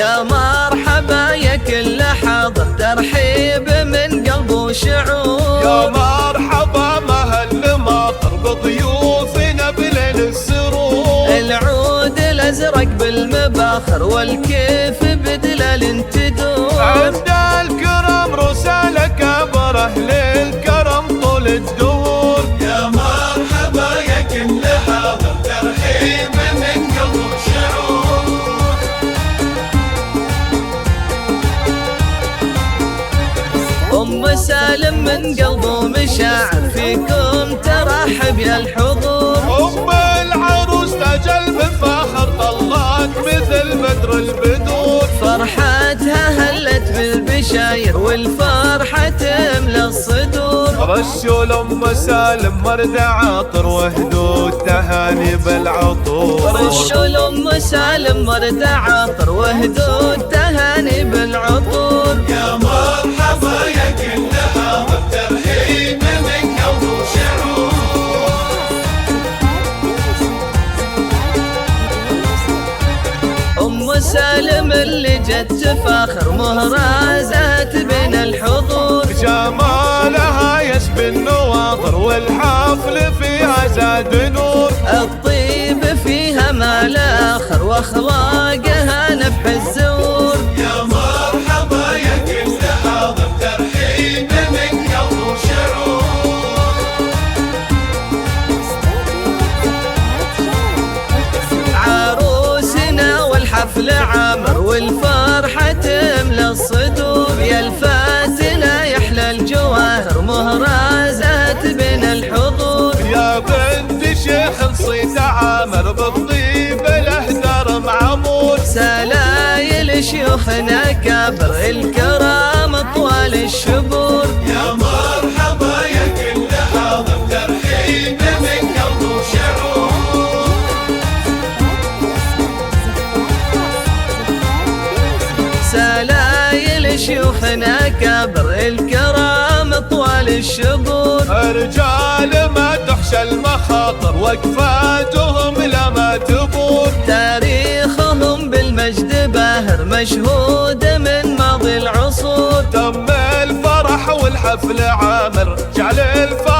يا مرحبا يا كل حاضر، ترحيب من قلب وشعور. يا مرحبا مهل ماطر بضيوفنا بليل السرور. العود الازرق بالمباخر والكيف بدلال تدور. عند الكرم رسالة كبر اهل الكرم طول الدهور. يا مرحبا يا كل حاضر، ترحيب من قلب وشعور. سالم من قلب ومشاعر، فيكم ترحب يا الحضور. العروس تاج المفاخر طلعت مثل بدر البدور. فرحتها هلت بالبشاير والفرحة تملى الصدور. رشوا سالم مرد عاطر وهدوا التهاني بالعطور. رشوا سالم مرد عاطر وهدوا التهاني بالعطور. يا مرحبا يا كل حاضر، ترحيب من قلب وشعور. سالم اللي جت تفاخر مهرازات بين الحضور. جمالها يشبه النواظر والحفل فيها زاد نور. الطيب فيها ما لا آخر واخلاقها نفح الزور. يا مرحبا يا كل حاضر، ترحيب من قلب وشعور. عروسنا والحفل عامر والفرحة تملى الصدور. يا الفاتنة يحلى الجواهر مهرازات بين الحضور. يا بنت شيخ نصيت عامر بالطيب الاهدار معمور. سلايل شيوخنا كابر الكرام طوال الشبور. يا مرحبا يا كل حاضر، ترحيب من قلب وشعور. سلايل شيوخنا كابر الكرام طوال الشبور. رجال ما تحشى المخاطر وقفاتهم لما تبور. تاريخهم بالمجد باهر مشهود من ماضي العصور. تم الفرح والحفل عامر جعل الفرح